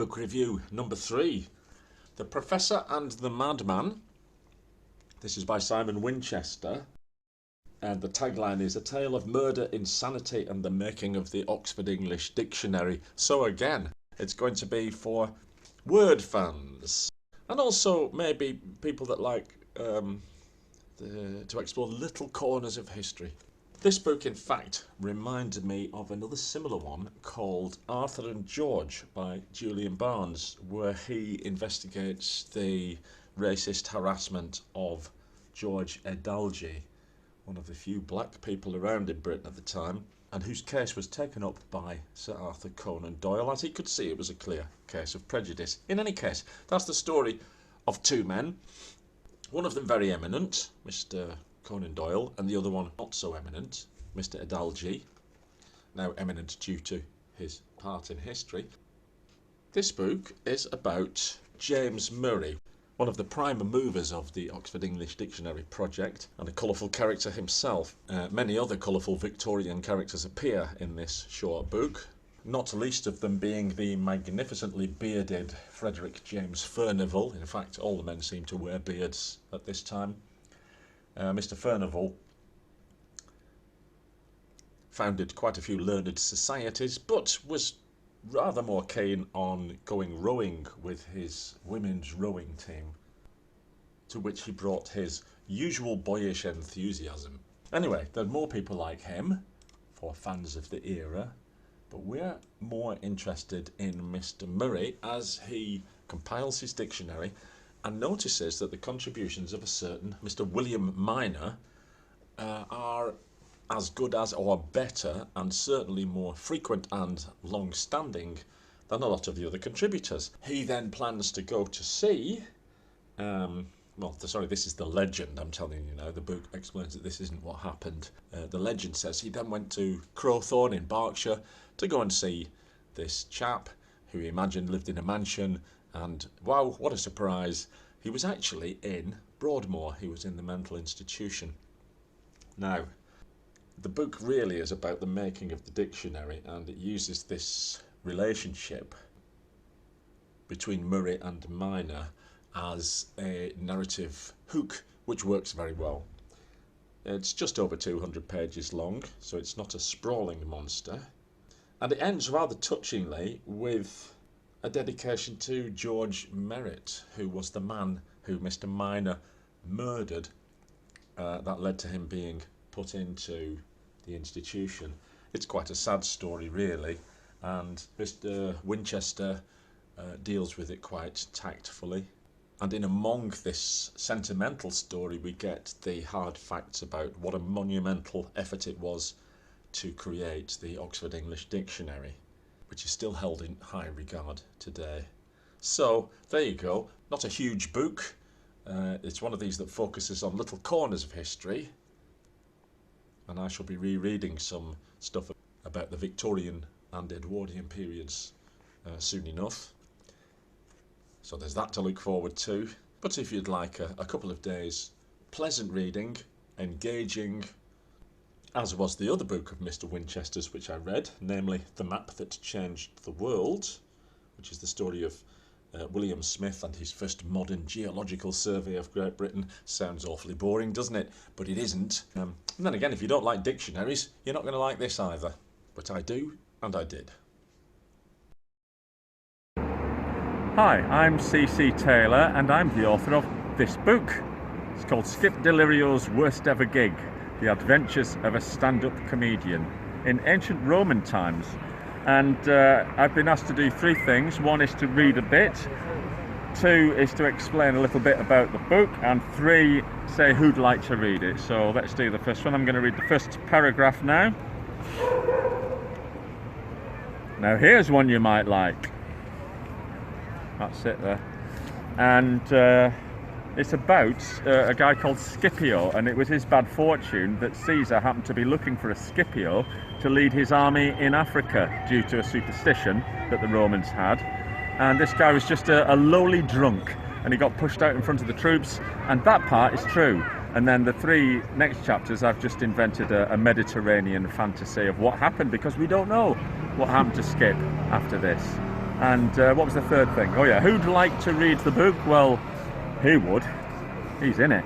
Book review number 3, The Professor and the Madman. This is by Simon Winchester, and the tagline is A Tale of Murder, Insanity and the Making of the Oxford English Dictionary. So again, it's going to be for word fans, and also maybe people that like to explore little corners of history. This book, in fact, reminded me of another similar one called Arthur and George by Julian Barnes, where he investigates the racist harassment of George Edalji, one of the few black people around in Britain at the time, and whose case was taken up by Sir Arthur Conan Doyle. As he could see, it was a clear case of prejudice. In any case, that's the story of two men, one of them very eminent, Mr. Conan Doyle, and the other one not so eminent, Mr. Edalji, now eminent due to his part in history. This book is about James Murray, one of the prime movers of the Oxford English Dictionary project, and a colourful character himself. Many other colourful Victorian characters appear in this short book, not least of them being the magnificently bearded Frederick James Furnivall. In fact, all the men seem to wear beards at this time. Mr. Furnivall founded quite a few learned societies, but was rather more keen on going rowing with his women's rowing team, to which he brought his usual boyish enthusiasm. Anyway, there are more people like him for fans of the era, but we're more interested in Mr. Murray as he compiles his dictionary and notices that the contributions of a certain Mr. William Minor are as good as or better, and certainly more frequent and long-standing than a lot of the other contributors. He then plans to go to sea. This is the legend, I'm telling you now. The book explains that this isn't what happened. The legend says he then went to Crowthorne in Berkshire to go and see this chap who he imagined lived in a mansion, and wow, what a surprise, he was actually in Broadmoor. He was in the mental institution. Now, the book really is about the making of the dictionary, and it uses this relationship between Murray and Minor as a narrative hook, which works very well. It's just over 200 pages long, so it's not a sprawling monster, and it ends rather touchingly with a dedication to George Merritt, who was the man who Mr. Minor murdered. That led to him being put into the institution. It's quite a sad story, really, and Mr. Winchester deals with it quite tactfully. And in among this sentimental story, we get the hard facts about what a monumental effort it was to create the Oxford English Dictionary, which is still held in high regard today. So, there you go. Not a huge book. It's one of these that focuses on little corners of history, and I shall be rereading some stuff about the Victorian and Edwardian periods soon enough. So there's that to look forward to. But if you'd like a couple of days pleasant reading, engaging, as was the other book of Mr. Winchester's which I read, namely The Map That Changed the World, which is the story of William Smith and his first modern geological survey of Great Britain. Sounds awfully boring, doesn't it? But it isn't. And then again, if you don't like dictionaries, you're not going to like this either. But I do, and I did. Hi, I'm CC Taylor, and I'm the author of this book. It's called Skip Delirio's Worst Ever Gig, The Adventures of a Stand-Up Comedian in Ancient Roman Times. And I've been asked to do 3 things. 1 is to read a bit, 2 is to explain a little bit about the book, and 3, say who'd like to read it. So let's do the first one. I'm going to read the first paragraph now. Now here's one you might like. That's it there. And it's about a guy called Scipio, and it was his bad fortune that Caesar happened to be looking for a Scipio to lead his army in Africa due to a superstition that the Romans had. And this guy was just a lowly drunk, and he got pushed out in front of the troops, and that part is true. And then the 3 next chapters, I've just invented a Mediterranean fantasy of what happened, because we don't know what happened to Skip after this. And what was the third thing? Oh yeah, who'd like to read the book? Well, he would. He's in it.